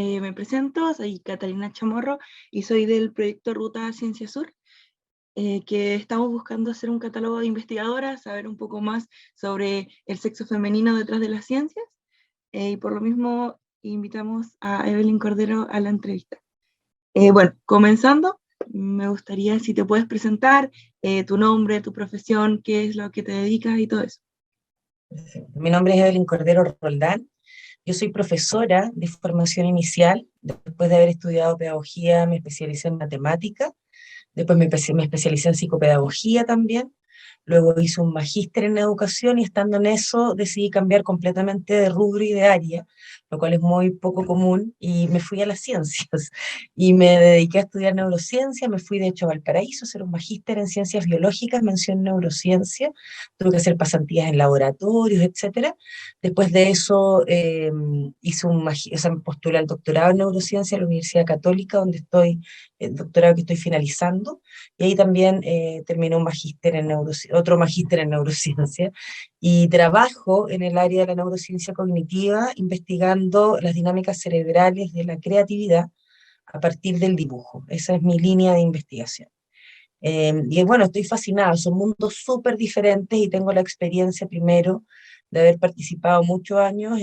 Me presento, soy Catalina Chamorro y soy del proyecto Ruta Ciencia Sur, que estamos buscando hacer un catálogo de investigadoras, saber un poco más sobre el sexo femenino detrás de las ciencias, y por lo mismo invitamos a Evelyn Cordero a la entrevista. Bueno, comenzando, me gustaría si te puedes presentar, tu nombre, tu profesión, qué es lo que te dedicas y todo eso. Mi nombre es Evelyn Cordero Roldán. Yo soy profesora de formación inicial. Después de haber estudiado pedagogía, me especialicé en matemática. Después me especialicé en psicopedagogía también. Luego hice un magíster en educación y estando en eso decidí cambiar completamente de rubro y de área, lo cual es muy poco común, y me fui a las ciencias. Y me dediqué a estudiar neurociencia, me fui de hecho a Valparaíso a hacer un magíster en ciencias biológicas, mención neurociencia, tuve que hacer pasantías en laboratorios, etcétera. Después de eso hice o sea, me postulé al doctorado en neurociencia en la Universidad Católica, donde estoy, el doctorado que estoy finalizando, y ahí también terminé un magíster en otro magíster en neurociencia, y trabajo en el área de la neurociencia cognitiva, investigando las dinámicas cerebrales de la creatividad a partir del dibujo. Esa es mi línea de investigación. Y bueno, estoy fascinada, son mundos súper diferentes y tengo la experiencia primero de haber participado muchos años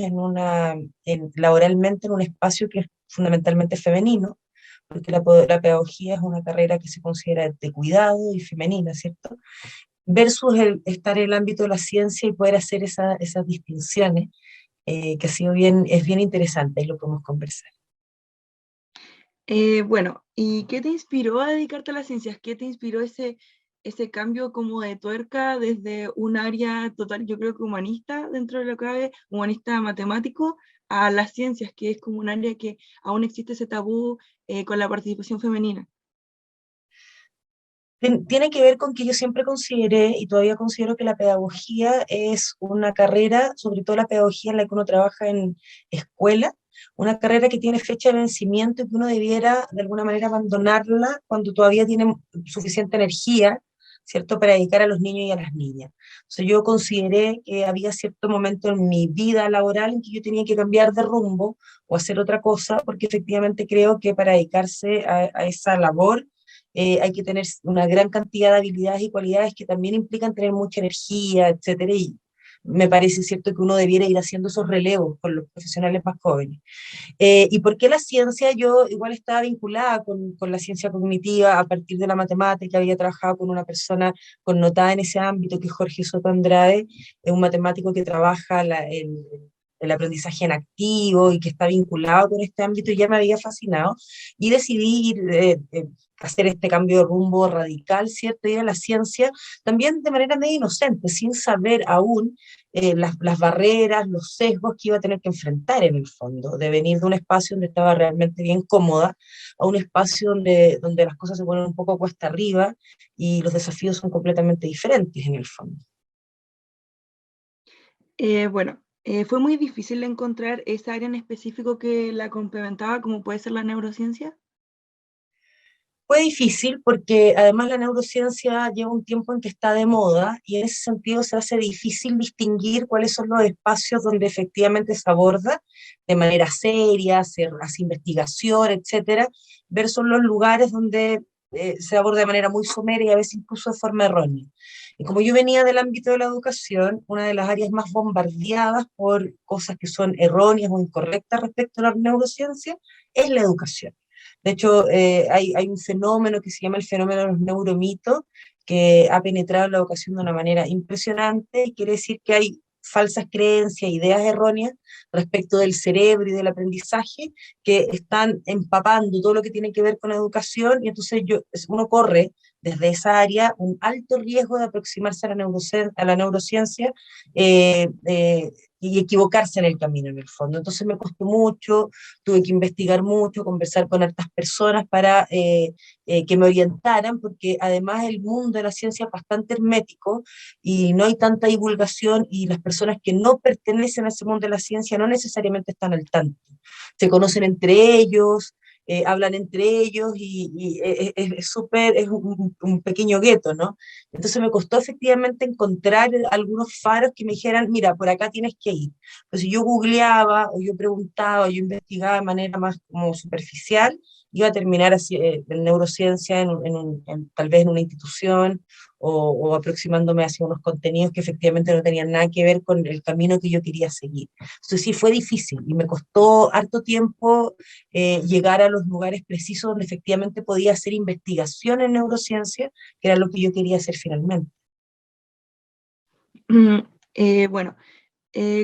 laboralmente en un espacio que es fundamentalmente femenino, porque la pedagogía es una carrera que se considera de cuidado y femenina, ¿cierto? Versus estar en el ámbito de la ciencia y poder hacer esas distinciones, que es bien interesante y lo podemos conversar. Bueno, ¿y qué te inspiró a dedicarte a las ciencias? ¿Qué te inspiró ese cambio como de tuerca desde un área total, yo creo que humanista dentro de lo que cabe, humanista matemático, a las ciencias, que es como un área que aún existe ese tabú con la participación femenina? Tiene que ver con que yo siempre consideré y todavía considero que la pedagogía es una carrera, sobre todo la pedagogía en la que uno trabaja en escuela, una carrera que tiene fecha de vencimiento y que uno debiera de alguna manera abandonarla cuando todavía tiene suficiente energía, ¿cierto?, para dedicar a los niños y a las niñas. Entonces yo consideré que había cierto momento en mi vida laboral en que yo tenía que cambiar de rumbo o hacer otra cosa, porque efectivamente creo que para dedicarse a esa labor hay que tener una gran cantidad de habilidades y cualidades que también implican tener mucha energía, etcétera, y me parece cierto que uno debiera ir haciendo esos relevos con los profesionales más jóvenes. ¿Y por qué la ciencia? Yo igual estaba vinculada con la ciencia cognitiva a partir de la matemática, había trabajado con una persona connotada en ese ámbito, que es Jorge Soto Andrade, es un matemático que trabaja el aprendizaje en activo y que está vinculado con este ámbito, y ya me había fascinado, y decidí hacer este cambio de rumbo radical, ¿cierto? Ir a la ciencia, también de manera medio inocente, sin saber aún las barreras, los sesgos que iba a tener que enfrentar en el fondo, de venir de un espacio donde estaba realmente bien cómoda a un espacio donde las cosas se ponen un poco cuesta arriba y los desafíos son completamente diferentes en el fondo. Bueno, fue muy difícil encontrar esa área en específico que la complementaba, como puede ser la neurociencia. Fue difícil porque además la neurociencia lleva un tiempo en que está de moda y en ese sentido se hace difícil distinguir cuáles son los espacios donde efectivamente se aborda de manera seria, se hace investigación, etcétera, versus los lugares donde se aborda de manera muy somera y a veces incluso de forma errónea. Y como yo venía del ámbito de la educación, una de las áreas más bombardeadas por cosas que son erróneas o incorrectas respecto a la neurociencia es la educación. De hecho, hay un fenómeno que se llama el fenómeno de los neuromitos, que ha penetrado en la educación de una manera impresionante, y quiere decir que hay falsas creencias, ideas erróneas respecto del cerebro y del aprendizaje que están empapando todo lo que tiene que ver con educación, y entonces uno corre desde esa área un alto riesgo de aproximarse a la neurociencia eh, eh, y equivocarse en el camino, en el fondo. Entonces me costó mucho, tuve que investigar mucho, conversar con otras personas para que me orientaran, porque además el mundo de la ciencia es bastante hermético y no hay tanta divulgación, y las personas que no pertenecen a ese mundo de la ciencia no necesariamente están al tanto. Se conocen entre ellos, hablan entre ellos y es súper, es un pequeño gueto, ¿no? Entonces me costó efectivamente encontrar algunos faros que me dijeran, mira, por acá tienes que ir. Pues si yo googleaba o yo preguntaba o yo investigaba de manera más como superficial, iba a terminar así, en neurociencia, tal vez en una institución o aproximándome hacia unos contenidos que efectivamente no tenían nada que ver con el camino que yo quería seguir. Entonces sí fue difícil y me costó harto tiempo llegar a los lugares precisos donde efectivamente podía hacer investigación en neurociencia, que era lo que yo quería hacer finalmente. Bueno,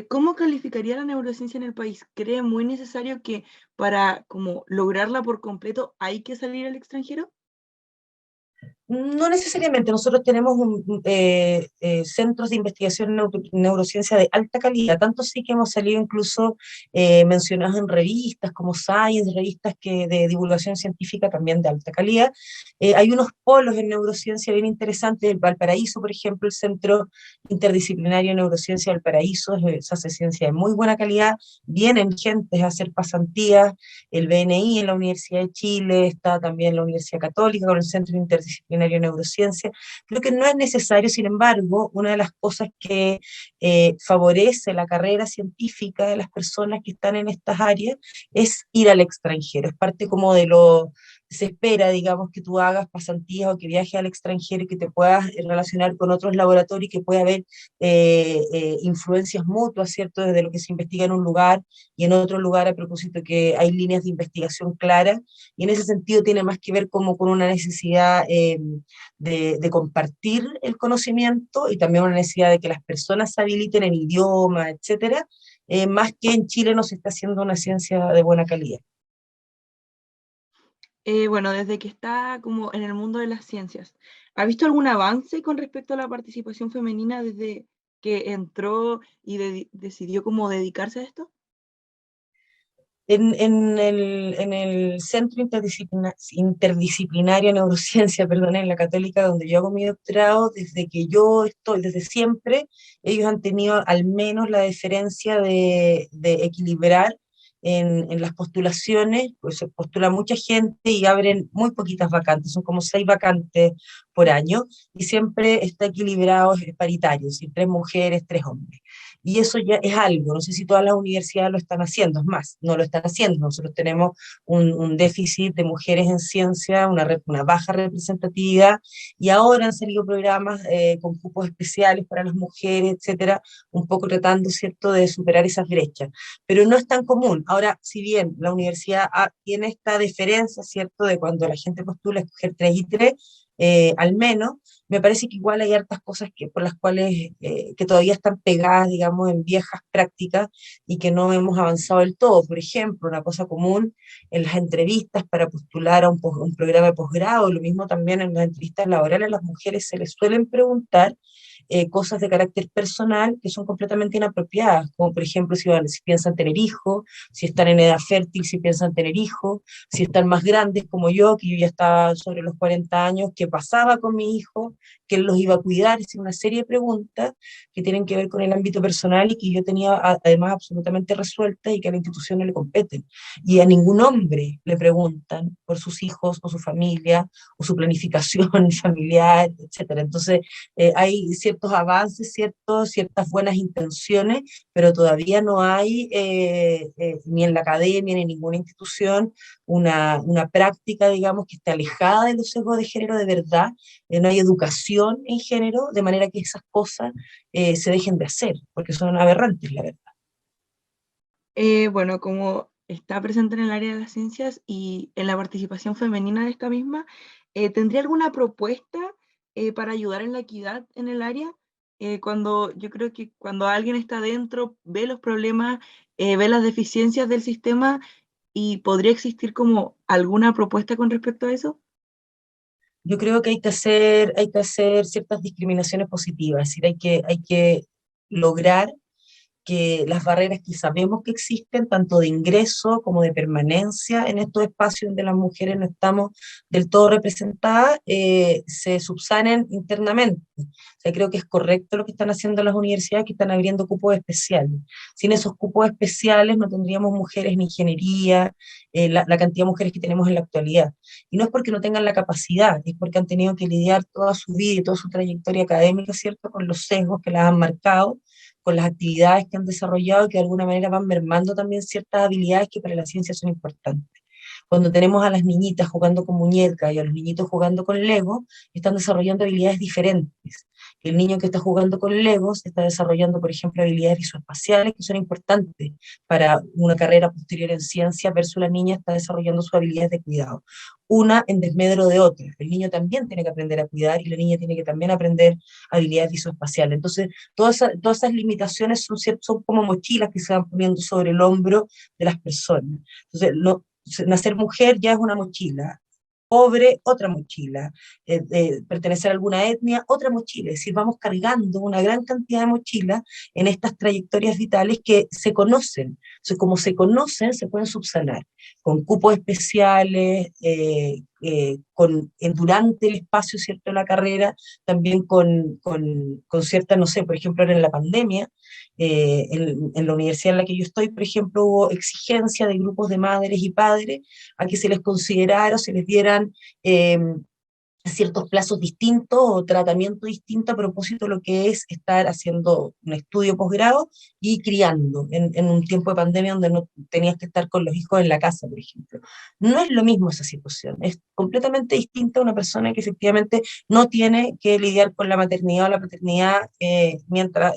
¿cómo calificaría la neurociencia en el país? ¿Cree muy necesario que para como lograrla por completo hay que salir al extranjero? No necesariamente, nosotros tenemos centros de investigación en neurociencia de alta calidad, tanto sí que hemos salido incluso mencionados en revistas como Science, revistas de divulgación científica también de alta calidad. Hay unos polos en neurociencia bien interesantes, el Valparaíso, por ejemplo, el Centro Interdisciplinario de Neurociencia de Valparaíso, se hace ciencia de muy buena calidad, vienen gentes a hacer pasantías, el BNI en la Universidad de Chile, está también la Universidad Católica con el Centro Interdisciplinario de Neurociencia. Creo que no es necesario, sin embargo, una de las cosas que favorece la carrera científica de las personas que están en estas áreas es ir al extranjero. Es parte como de lo se espera, digamos, que tú hagas pasantías o que viajes al extranjero y que te puedas relacionar con otros laboratorios y que pueda haber influencias mutuas, ¿cierto? Desde lo que se investiga en un lugar y en otro lugar, a propósito que hay líneas de investigación claras, y en ese sentido tiene más que ver como con una necesidad de compartir el conocimiento y también una necesidad de que las personas se habiliten en idioma, etcétera, más que en Chile no se está haciendo una ciencia de buena calidad. Bueno, desde que está como en el mundo de las ciencias, ¿ha visto algún avance con respecto a la participación femenina desde que entró y decidió como dedicarse a esto? En el Centro Interdisciplinario de Neurociencia, perdón, en la Católica, donde yo hago mi doctorado, desde que yo estoy, desde siempre, ellos han tenido al menos la deferencia de equilibrar en las postulaciones, pues se postula mucha gente y abren muy poquitas vacantes, son como 6 vacantes por año, y siempre está equilibrado, es paritario, es decir, 3 mujeres, 3 hombres. Y eso ya es algo, no sé si todas las universidades lo están haciendo, es más, no lo están haciendo. Nosotros tenemos un déficit de mujeres en ciencia, una baja representatividad, y ahora han salido programas con cupos especiales para las mujeres, etcétera, un poco tratando, ¿cierto?, de superar esas brechas. Pero no es tan común. Ahora, si bien la universidad tiene esta deferencia, ¿cierto?, de cuando la gente postula escoger 3 y 3, al menos, me parece que igual hay hartas cosas por las cuales que todavía están pegadas, digamos, en viejas prácticas y que no hemos avanzado del todo. Por ejemplo, una cosa común en las entrevistas para postular a un programa de posgrado, lo mismo también en las entrevistas laborales, a las mujeres se les suelen preguntar cosas de carácter personal que son completamente inapropiadas, como por ejemplo si piensan tener hijos, si están en edad fértil, si piensan tener hijos, si están más grandes como yo, que yo ya estaba sobre los 40 años, qué pasaba con mi hijo, quién los iba a cuidar, es una serie de preguntas que tienen que ver con el ámbito personal y que yo tenía además absolutamente resueltas y que a la institución no le competen. Y a ningún hombre le preguntan por sus hijos o su familia o su planificación familiar, etcétera. Entonces, hay ciertos avances, ciertas buenas intenciones, pero todavía no hay, ni en la academia ni en ninguna institución, una práctica, digamos, que esté alejada de los sesgos de género de verdad. No hay educación en género, de manera que esas cosas se dejen de hacer, porque son aberrantes, la verdad. Bueno, como está presente en el área de las ciencias y en la participación femenina de esta misma, ¿tendría alguna propuesta para ayudar en la equidad en el área? Cuando yo creo que cuando alguien está dentro, ve los problemas, ve las deficiencias del sistema y podría existir como alguna propuesta con respecto a eso. Yo creo que hay que hacer ciertas discriminaciones positivas, es decir, hay que lograr que las barreras que sabemos que existen, tanto de ingreso como de permanencia en estos espacios donde las mujeres no estamos del todo representadas, se subsanen internamente. O sea, creo que es correcto lo que están haciendo las universidades, que están abriendo cupos especiales. Sin esos cupos especiales no tendríamos mujeres en ingeniería, la cantidad de mujeres que tenemos en la actualidad. Y no es porque no tengan la capacidad, es porque han tenido que lidiar toda su vida y toda su trayectoria académica, ¿cierto?, con los sesgos que las han marcado, con las actividades que han desarrollado, que de alguna manera van mermando también ciertas habilidades que para la ciencia son importantes. Cuando tenemos a las niñitas jugando con muñecas y a los niñitos jugando con Lego, están desarrollando habilidades diferentes. El niño que está jugando con Legos está desarrollando, por ejemplo, habilidades visoespaciales que son importantes para una carrera posterior en ciencia, versus la niña está desarrollando sus habilidades de cuidado. Una en desmedro de otra. El niño también tiene que aprender a cuidar y la niña tiene que también aprender habilidades visoespaciales. Entonces, todas esas limitaciones son como mochilas que se van poniendo sobre el hombro de las personas. Entonces, nacer mujer ya es una mochila, pobre, otra mochila, pertenecer a alguna etnia, otra mochila. Es decir, vamos cargando una gran cantidad de mochilas en estas trayectorias vitales que se conocen. Entonces, como se conocen, se pueden subsanar con cupos especiales, durante el espacio, ¿cierto?, de la carrera, también con cierta, no sé, por ejemplo, ahora en la pandemia, en la universidad en la que yo estoy, por ejemplo, hubo exigencia de grupos de madres y padres a que se les considerara o se les dieran ciertos plazos distintos o tratamiento distinto a propósito de lo que es estar haciendo un estudio posgrado y criando en un tiempo de pandemia donde no tenías que estar con los hijos en la casa, por ejemplo. No es lo mismo esa situación, es completamente distinta a una persona que efectivamente no tiene que lidiar con la maternidad o la paternidad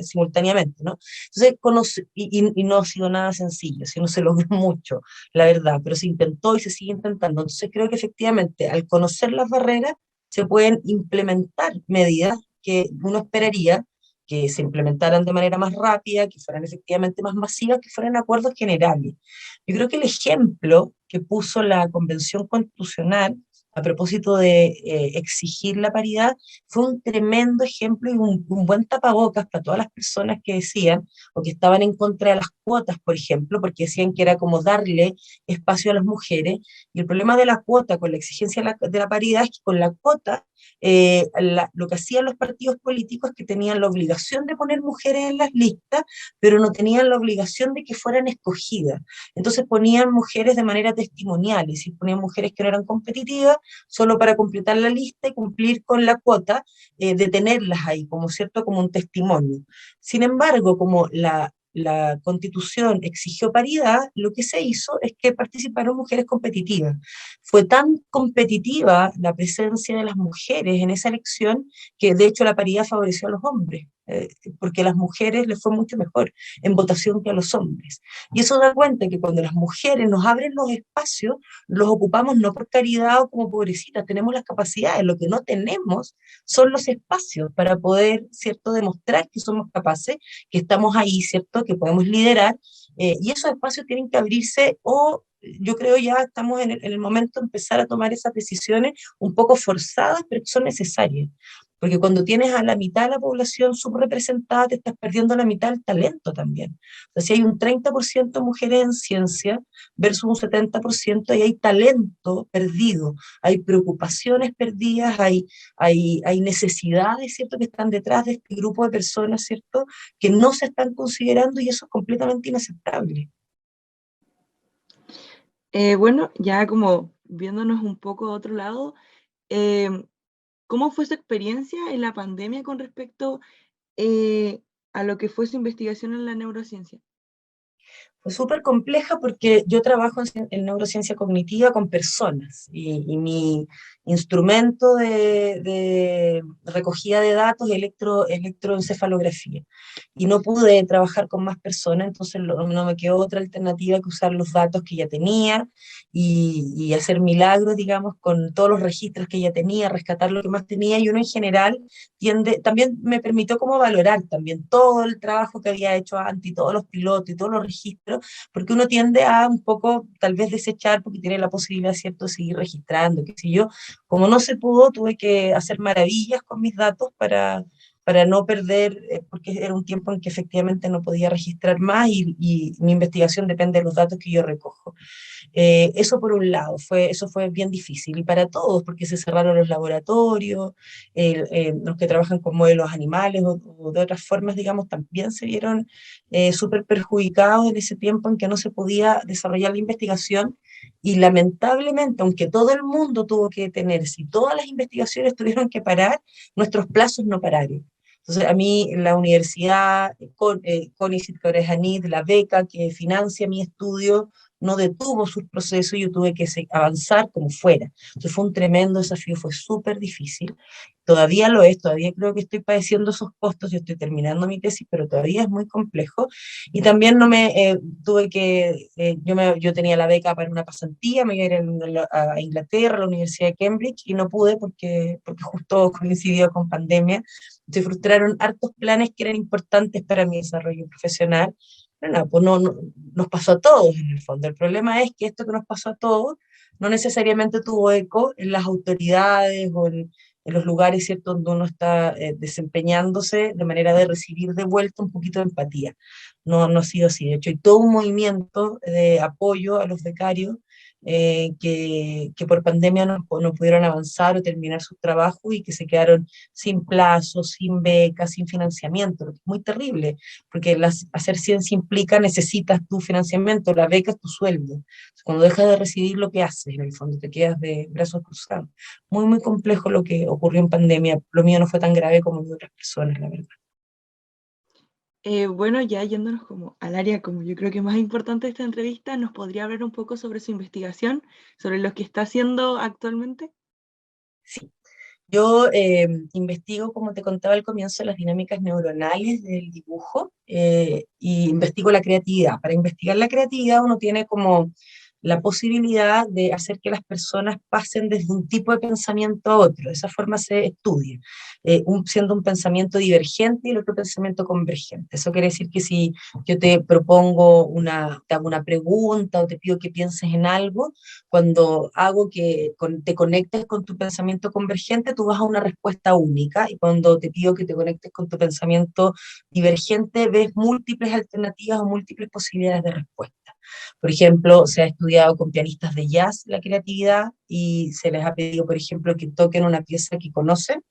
simultáneamente, ¿no? Entonces, y no ha sido nada sencillo, si no se logró mucho, la verdad, pero se intentó y se sigue intentando. Entonces, creo que efectivamente, al conocer las barreras, se pueden implementar medidas que uno esperaría que se implementaran de manera más rápida, que fueran efectivamente más masivas, que fueran acuerdos generales. Yo creo que el ejemplo que puso la Convención Constitucional a propósito de exigir la paridad fue un tremendo ejemplo y un buen tapabocas para todas las personas que decían o que estaban en contra de las cuotas, por ejemplo, porque decían que era como darle espacio a las mujeres. Y el problema de la cuota con la exigencia de la paridad es que con la cuota lo que hacían los partidos políticos es que tenían la obligación de poner mujeres en las listas, pero no tenían la obligación de que fueran escogidas. Entonces ponían mujeres de manera testimonial, es decir, ponían mujeres que no eran competitivas, solo para completar la lista y cumplir con la cuota, de tenerlas ahí, como cierto, como un testimonio. Sin embargo, como la Constitución exigió paridad, lo que se hizo es que participaron mujeres competitivas. Fue tan competitiva la presencia de las mujeres en esa elección que de hecho la paridad favoreció a los hombres, porque a las mujeres les fue mucho mejor en votación que a los hombres. Y eso da cuenta que cuando las mujeres nos abren los espacios, los ocupamos no por caridad o como pobrecitas, tenemos las capacidades, lo que no tenemos son los espacios para poder, ¿cierto?, demostrar que somos capaces, que estamos ahí, ¿cierto?, que podemos liderar, y esos espacios tienen que abrirse o yo creo ya estamos en el momento de empezar a tomar esas decisiones un poco forzadas, pero que son necesarias. Porque cuando tienes a la mitad de la población subrepresentada, te estás perdiendo la mitad del talento también. O sea, si hay un 30% mujeres en ciencia versus un 70%, y hay talento perdido, hay preocupaciones perdidas, hay necesidades, ¿cierto?, que están detrás de este grupo de personas, ¿cierto?, que no se están considerando y eso es completamente inaceptable. Bueno, ya como viéndonos un poco a otro lado, eh, ¿cómo fue su experiencia en la pandemia con respecto a lo que fue su investigación en la neurociencia? Fue súper compleja porque yo trabajo en neurociencia cognitiva con personas y mi instrumento de recogida de datos es electroencefalografía. Y no pude trabajar con más personas, entonces no me quedó otra alternativa que usar los datos que ya tenía y hacer milagros, digamos, con todos los registros que ya tenía, rescatar lo que más tenía, y uno en general también me permitió como valorar también todo el trabajo que había hecho antes, y todos los pilotos y todos los registros, porque uno tiende a un poco tal vez desechar porque tiene la posibilidad, ¿cierto?, de seguir registrando, qué sé yo. Como no se pudo, tuve que hacer maravillas con mis datos para no perder, porque era un tiempo en que efectivamente no podía registrar más y mi investigación depende de los datos que yo recojo. Eso por un lado, eso fue bien difícil y para todos, porque se cerraron los laboratorios, los que trabajan con modelos animales o de otras formas, digamos, también se vieron súper perjudicados en ese tiempo en que no se podía desarrollar la investigación y lamentablemente, aunque todo el mundo tuvo que detenerse y todas las investigaciones tuvieron que parar, nuestros plazos no pararon. Entonces, a mí la universidad, CONICYT, que ahora es ANIT, la beca que financia mi estudio, no detuvo sus procesos y yo tuve que avanzar como fuera. Entonces fue un tremendo desafío, fue súper difícil. Todavía lo es, todavía creo que estoy padeciendo esos costos, yo estoy terminando mi tesis, pero todavía es muy complejo. Y también no me tuve que, yo tenía la beca para una pasantía, me iba a ir a Inglaterra, a la Universidad de Cambridge, y no pude porque justo coincidió con pandemia. Se frustraron hartos planes que eran importantes para mi desarrollo profesional. Pero no, pues nos pasó a todos en el fondo. El problema es que esto que nos pasó a todos no necesariamente tuvo eco en las autoridades o en los lugares, ¿cierto?, donde uno está desempeñándose de manera de recibir de vuelta un poquito de empatía. No ha sido así. De hecho, hay todo un movimiento de apoyo a los becarios que por pandemia no pudieron avanzar o terminar sus trabajos y que se quedaron sin plazos, sin becas, sin financiamiento, lo que es muy terrible, porque hacer ciencia implica, necesitas tu financiamiento, la beca es tu sueldo. Cuando dejas de recibir lo que haces, en el fondo te quedas de brazos cruzados. Muy, muy complejo lo que ocurrió en pandemia. Lo mío no fue tan grave como de otras personas, la verdad. Bueno, ya yéndonos como al área como yo creo que más importante de esta entrevista, ¿nos podría hablar un poco sobre su investigación, sobre lo que está haciendo actualmente? Sí. Yo investigo, como te contaba al comienzo, las dinámicas neuronales del dibujo y investigo la creatividad. Para investigar la creatividad uno tiene como la posibilidad de hacer que las personas pasen desde un tipo de pensamiento a otro. De esa forma se estudia, siendo un pensamiento divergente y el otro pensamiento convergente. Eso quiere decir que si yo te propongo te hago una pregunta o te pido que pienses en algo, cuando hago que te conectes con tu pensamiento convergente, tú vas a una respuesta única, y cuando te pido que te conectes con tu pensamiento divergente, ves múltiples alternativas o múltiples posibilidades de respuesta. Por ejemplo, se ha estudiado con pianistas de jazz la creatividad y se les ha pedido, por ejemplo, que toquen una pieza que conocen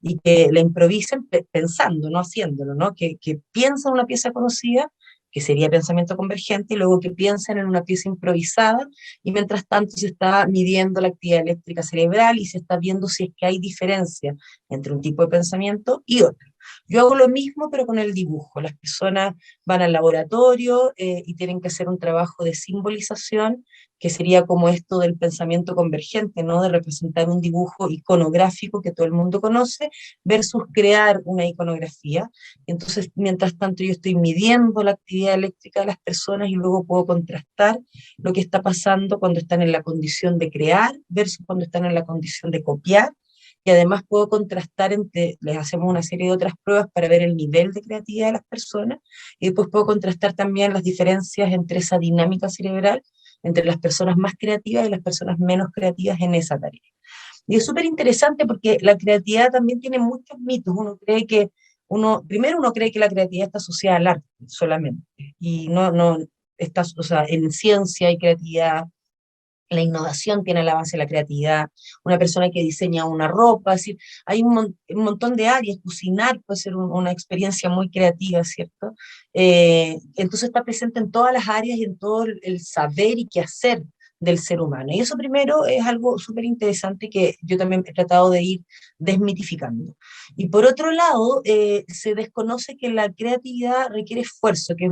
y que la improvisen pensando, no haciéndolo, ¿no? Que piensen una pieza conocida, que sería pensamiento convergente, y luego que piensen en una pieza improvisada, y mientras tanto se está midiendo la actividad eléctrica cerebral y se está viendo si es que hay diferencia entre un tipo de pensamiento y otro. Yo hago lo mismo, pero con el dibujo. Las personas van al laboratorio y tienen que hacer un trabajo de simbolización, que sería como esto del pensamiento convergente, ¿no? De representar un dibujo iconográfico que todo el mundo conoce, versus crear una iconografía. Entonces, mientras tanto, yo estoy midiendo la actividad eléctrica de las personas y luego puedo contrastar lo que está pasando cuando están en la condición de crear versus cuando están en la condición de copiar. Y además puedo contrastar les hacemos una serie de otras pruebas para ver el nivel de creatividad de las personas, y después puedo contrastar también las diferencias entre esa dinámica cerebral, entre las personas más creativas y las personas menos creativas en esa tarea. Y es súper interesante porque la creatividad también tiene muchos mitos. Primero uno cree que la creatividad está asociada al arte solamente, y no está, o sea, en ciencia hay creatividad, la innovación tiene la base de la creatividad, una persona que diseña una ropa, es decir, hay un montón de áreas, cocinar puede ser una experiencia muy creativa, ¿cierto? Entonces está presente en todas las áreas y en todo el saber y qué hacer del ser humano. Y eso primero es algo súper interesante que yo también he tratado de ir desmitificando. Y por otro lado, se desconoce que la creatividad requiere esfuerzo, que es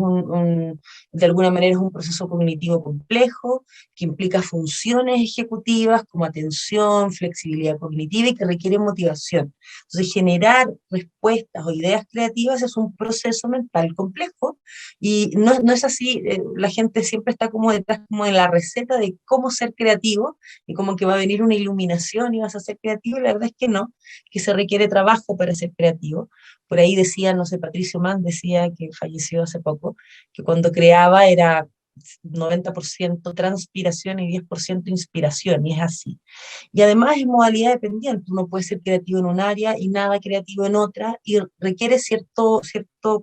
de alguna manera es un proceso cognitivo complejo, que implica funciones ejecutivas como atención, flexibilidad cognitiva y que requiere motivación. Entonces, generar respuestas o ideas creativas es un proceso mental complejo y no es así. La gente siempre está como detrás como de la receta de cómo ser creativo y como que va a venir una iluminación y vas a ser creativo, y la verdad es que no, que se requiere trabajo para ser creativo. Por ahí decía, no sé, Patricio Mann decía, que falleció hace poco, que cuando creaba era 90% transpiración y 10% inspiración, y es así. Y además es modalidad dependiente, uno puede ser creativo en un área y nada creativo en otra, y requiere cierto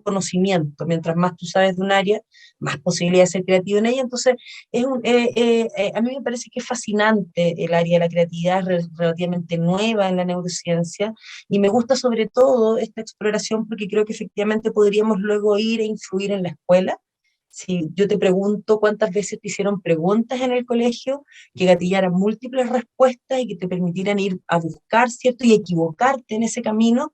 conocimiento. Mientras más tú sabes de un área, más posibilidad de ser creativo en ella. Entonces, a mí me parece que es fascinante el área de la creatividad, es relativamente nueva en la neurociencia, y me gusta sobre todo esta exploración porque creo que efectivamente podríamos luego ir e influir en la escuela. Si yo te pregunto cuántas veces te hicieron preguntas en el colegio que gatillaran múltiples respuestas y que te permitieran ir a buscar, ¿cierto? Y equivocarte en ese camino,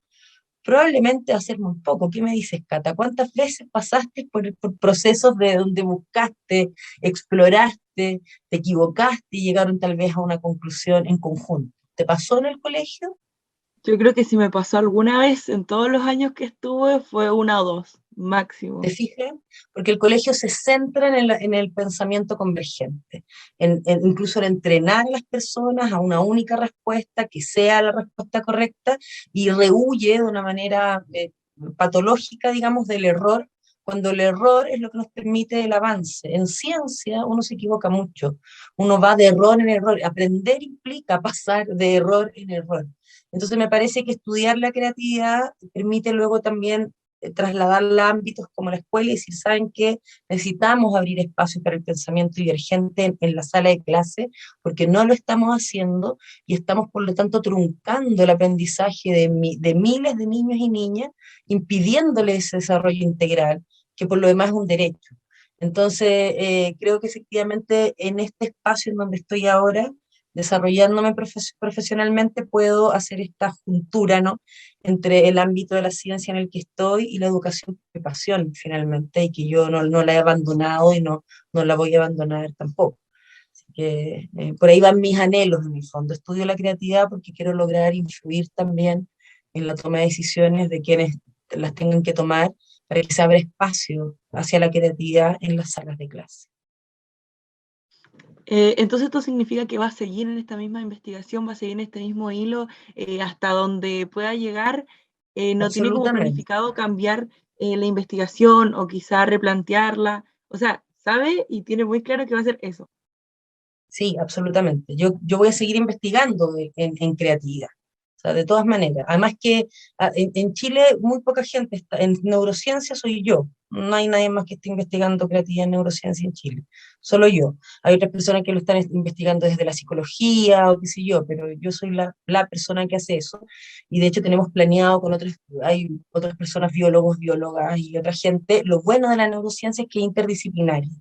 probablemente va a ser muy poco. ¿Qué me dices, Cata? ¿Cuántas veces pasaste por procesos de donde buscaste, exploraste, te equivocaste y llegaron tal vez a una conclusión en conjunto? ¿Te pasó en el colegio? Yo creo que si me pasó alguna vez en todos los años que estuve fue una o dos, ¿Te máximo. fijas? Porque el colegio se centra en el pensamiento convergente, incluso en entrenar a las personas a una única respuesta, que sea la respuesta correcta, y rehuye de una manera patológica, digamos, del error, cuando el error es lo que nos permite el avance. En ciencia uno se equivoca mucho, uno va de error en error. Aprender implica pasar de error en error. Entonces me parece que estudiar la creatividad permite luego también trasladarla a ámbitos como la escuela y decir, ¿saben qué? Necesitamos abrir espacios para el pensamiento divergente en la sala de clase, porque no lo estamos haciendo y estamos, por lo tanto, truncando el aprendizaje de miles de niños y niñas, impidiéndoles ese desarrollo integral, que por lo demás es un derecho. Entonces, creo que efectivamente en este espacio en donde estoy ahora, desarrollándome profesionalmente, puedo hacer esta juntura, ¿no? Entre el ámbito de la ciencia en el que estoy y la educación de pasión, finalmente, y que yo no la he abandonado y no la voy a abandonar tampoco. Así que por ahí van mis anhelos, en el fondo. Estudio la creatividad porque quiero lograr influir también en la toma de decisiones de quienes las tengan que tomar para que se abra espacio hacia la creatividad en las salas de clase. Entonces esto significa que va a seguir en esta misma investigación, va a seguir en este mismo hilo hasta donde pueda llegar. No tiene como Absolutamente. planificado cambiar la investigación o quizá replantearla. O sea, sabe y tiene muy claro que va a hacer eso. Sí, absolutamente. Yo voy a seguir investigando en creatividad. O sea, de todas maneras. Además que en Chile muy poca gente está, en neurociencia soy yo. No hay nadie más que esté investigando creatividad en neurociencia en Chile. Solo yo. Hay otras personas que lo están investigando desde la psicología o qué sé yo, pero yo soy la persona que hace eso. Y de hecho tenemos planeado con otras, hay otras personas, biólogos, biólogas y otra gente. Lo bueno de la neurociencia es que es interdisciplinaria.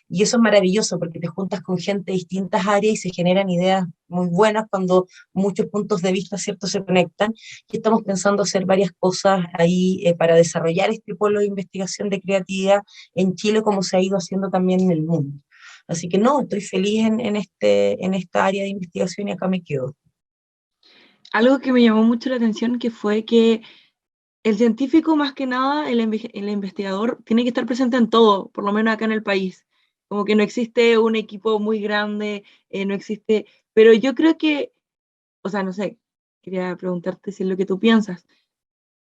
Y eso es maravilloso porque te juntas con gente de distintas áreas y se generan ideas muy buenas cuando muchos puntos de vista, ¿cierto?, se conectan. Y estamos pensando hacer varias cosas ahí para desarrollar este polo de investigación de creatividad en Chile como se ha ido haciendo también en el mundo. Así que no, estoy feliz en esta área de investigación y acá me quedo. Algo que me llamó mucho la atención que fue que el científico, más que nada, el investigador, tiene que estar presente en todo, por lo menos acá en el país. Como que no existe un equipo muy grande, no existe, pero yo creo que, o sea, no sé, quería preguntarte si es lo que tú piensas.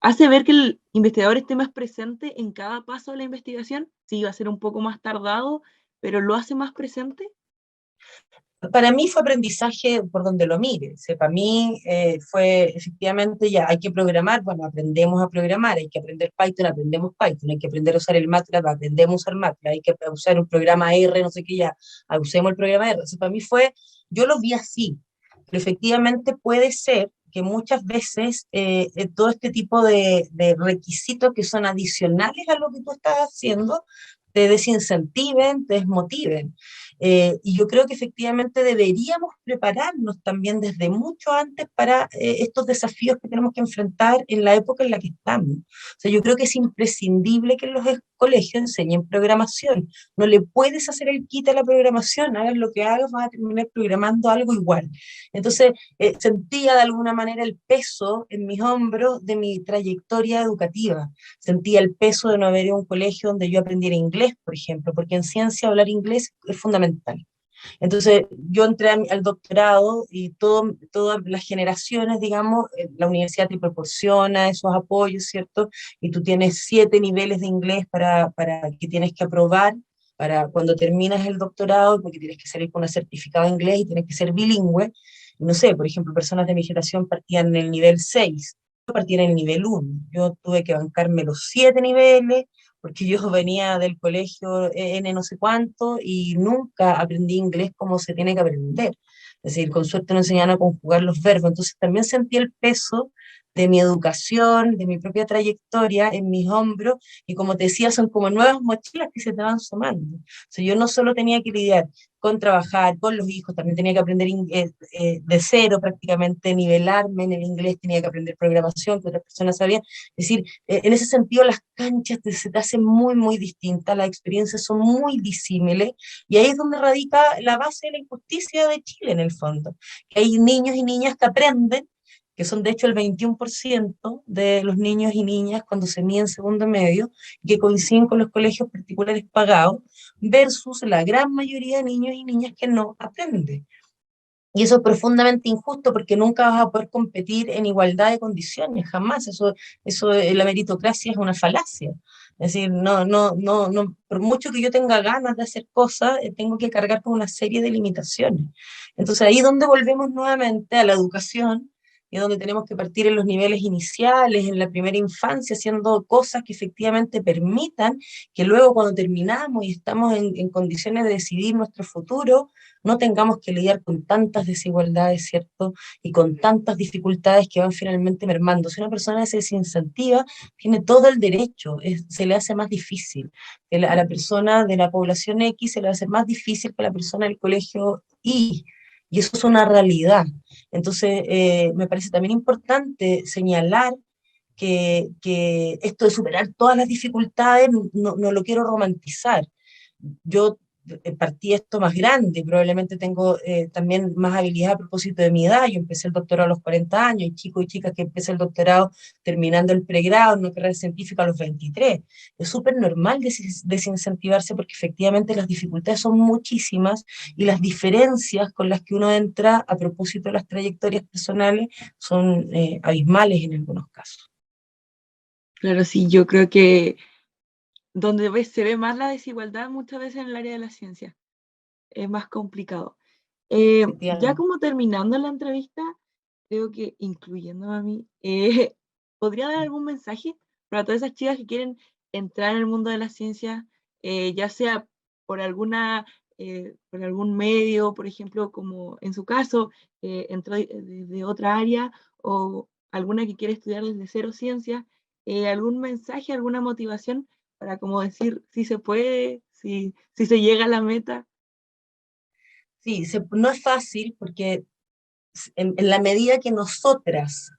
¿Hace ver que el investigador esté más presente en cada paso de la investigación? Sí, va a ser un poco más tardado, pero lo hace más presente. Para mí fue aprendizaje por donde lo mire. O sea, para mí fue efectivamente ya, hay que programar, bueno, aprendemos a programar, hay que aprender Python, aprendemos Python, hay que aprender a usar el MATLAB, aprendemos a usar MATLAB, hay que usar un programa R, no sé qué ya, usemos el programa R. O sea, para mí fue, yo lo vi así, pero efectivamente puede ser que muchas veces todo este tipo de requisitos que son adicionales a lo que tú estás haciendo, te desincentiven, te desmotiven. Y yo creo que efectivamente deberíamos prepararnos también desde mucho antes para estos desafíos que tenemos que enfrentar en la época en la que estamos. O sea, yo creo que es imprescindible que en los colegios enseñen programación. No le puedes hacer el quite a la programación, hagas lo que hagas, vas a terminar programando algo igual. Entonces, sentía de alguna manera el peso en mis hombros de mi trayectoria educativa. Sentía el peso de no haber ido a un colegio donde yo aprendiera inglés, por ejemplo, porque en ciencia hablar inglés es fundamental. Entonces, yo entré al doctorado y todas las generaciones, digamos, la universidad te proporciona esos apoyos, ¿cierto? Y tú tienes 7 niveles de inglés para que tienes que aprobar para cuando terminas el doctorado, porque tienes que salir con un certificado de inglés y tienes que ser bilingüe. Y no sé, por ejemplo, personas de mi generación partían en el nivel 6, yo partí en el nivel 1. Yo tuve que bancarme los 7 niveles, porque yo venía del colegio N no sé cuánto y nunca aprendí inglés como se tiene que aprender. Es decir, con suerte nos enseñaron a conjugar los verbos. Entonces también sentí el peso de mi educación, de mi propia trayectoria en mis hombros, y como te decía, son como nuevas mochilas que se te van sumando. O sea, yo no solo tenía que lidiar con trabajar, con los hijos, también tenía que aprender de cero prácticamente, nivelarme en el inglés, tenía que aprender programación que otras personas sabían. Es decir, en ese sentido las canchas se te hacen muy, muy distintas, las experiencias son muy disímiles, y ahí es donde radica la base de la injusticia de Chile en el fondo, que hay niños y niñas que aprenden, que son de hecho el 21% de los niños y niñas cuando se mide en segundo medio, que coinciden con los colegios particulares pagados, versus la gran mayoría de niños y niñas que no aprenden. Y eso es profundamente injusto porque nunca vas a poder competir en igualdad de condiciones, jamás. La meritocracia es una falacia. Es decir, no, por mucho que yo tenga ganas de hacer cosas, tengo que cargar con una serie de limitaciones. Entonces ahí es donde volvemos nuevamente a la educación, y es donde tenemos que partir en los niveles iniciales, en la primera infancia, haciendo cosas que efectivamente permitan que luego cuando terminamos y estamos en condiciones de decidir nuestro futuro, no tengamos que lidiar con tantas desigualdades, ¿cierto? Y con tantas dificultades que van finalmente mermando. Si una persona se desincentiva, tiene todo el derecho, se le hace más difícil. A la persona de la población X se le hace más difícil que a la persona del colegio Y. Y eso es una realidad. Entonces, me parece también importante señalar que esto de superar todas las dificultades no lo quiero romantizar. Yo partí esto más grande, probablemente tengo también más habilidad a propósito de mi edad. Yo empecé el doctorado a los 40 años, y chicos y chicas que empiezan el doctorado terminando el pregrado en una carrera científica a los 23. Es súper normal desincentivarse porque efectivamente las dificultades son muchísimas, y las diferencias con las que uno entra a propósito de las trayectorias personales son abismales en algunos casos. Claro, sí, yo creo que donde se ve más la desigualdad muchas veces en el área de la ciencia. Es más complicado. Ya Efectivamente. como terminando la entrevista, creo que incluyendo a mí, ¿podría dar algún mensaje para todas esas chicas que quieren entrar en el mundo de la ciencia, ya sea por por algún medio, por ejemplo, como en su caso, entró desde otra área, o alguna que quiere estudiar desde cero ciencia, algún mensaje, alguna motivación para como decir si se puede, si se llega a la meta? Sí, no es fácil porque en la medida que nosotras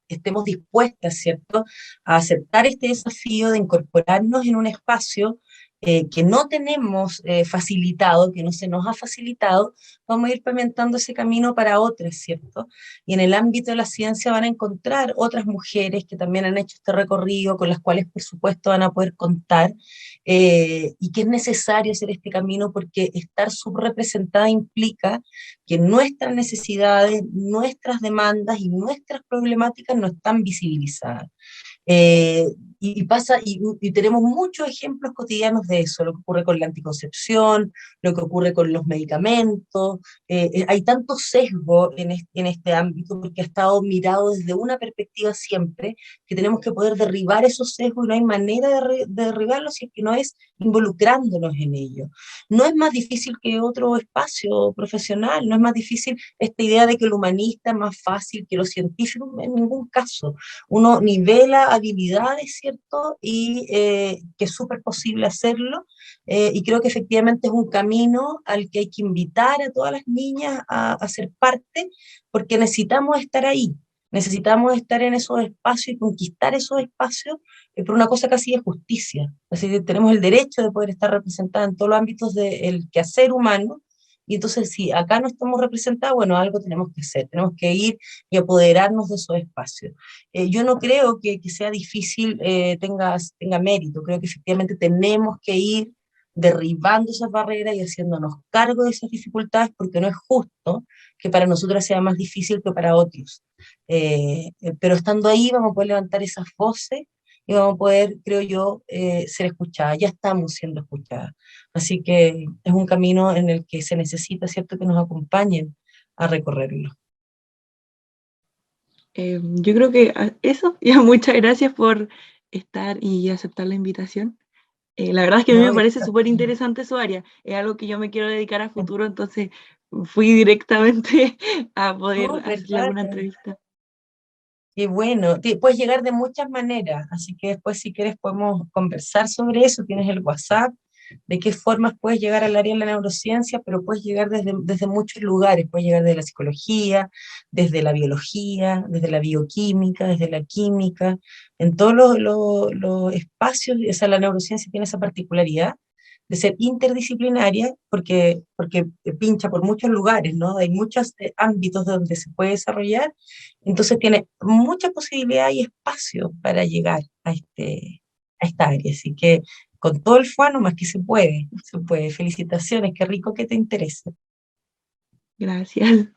estemos dispuestas, ¿cierto?, a aceptar este desafío de incorporarnos en un espacio que no tenemos facilitado, que no se nos ha facilitado, vamos a ir pavimentando ese camino para otras, ¿cierto? Y en el ámbito de la ciencia van a encontrar otras mujeres que también han hecho este recorrido, con las cuales, por supuesto, van a poder contar, y que es necesario hacer este camino porque estar subrepresentada implica que nuestras necesidades, nuestras demandas y nuestras problemáticas no están visibilizadas. Eh, y tenemos muchos ejemplos cotidianos de eso, lo que ocurre con la anticoncepción, lo que ocurre con los medicamentos. Hay tanto sesgo en este ámbito porque ha estado mirado desde una perspectiva siempre, que tenemos que poder derribar esos sesgos, y no hay manera de derribarlos si es que no es involucrándonos en ello. No es más difícil que otro espacio profesional, no es más difícil esta idea de que el humanista es más fácil que lo científico, en ningún caso. Uno nivela habilidades, ¿cierto? Y que es súper posible hacerlo, y creo que efectivamente es un camino al que hay que invitar a todas las niñas a ser parte, porque necesitamos estar ahí, necesitamos estar en esos espacios y conquistar esos espacios por una cosa casi de justicia. Así que tenemos el derecho de poder estar representadas en todos los ámbitos del quehacer humano, y entonces si acá no estamos representados, bueno, algo tenemos que hacer, tenemos que ir y apoderarnos de esos espacios. Yo no creo que sea difícil, tenga mérito, creo que efectivamente tenemos que ir derribando esas barreras y haciéndonos cargo de esas dificultades, porque no es justo que para nosotros sea más difícil que para otros. Pero estando ahí vamos a poder levantar esas voces y vamos a poder, creo yo, ser escuchadas. Ya estamos siendo escuchadas. Así que es un camino en el que se necesita, ¿cierto?, que nos acompañen a recorrerlo. Yo creo que eso, ya muchas gracias por estar y aceptar la invitación. La verdad es que a mí No, me parece súper interesante su área, es algo que yo me quiero dedicar a futuro, entonces fui directamente a poder no, hacerle ¿verdad? alguna entrevista. Y bueno, puedes llegar de muchas maneras, así que después si quieres podemos conversar sobre eso, tienes el WhatsApp, de qué formas puedes llegar al área de la neurociencia, pero puedes llegar desde muchos lugares, puedes llegar desde la psicología, desde la biología, desde la bioquímica, desde la química, en todos los espacios, o sea, la neurociencia tiene esa particularidad de ser interdisciplinaria porque pincha por muchos lugares, ¿no? Hay muchos ámbitos donde se puede desarrollar, entonces tiene mucha posibilidad y espacio para llegar a esta área. Así que con todo el fuano más que se puede, se puede. Felicitaciones, qué rico que te interese. Gracias.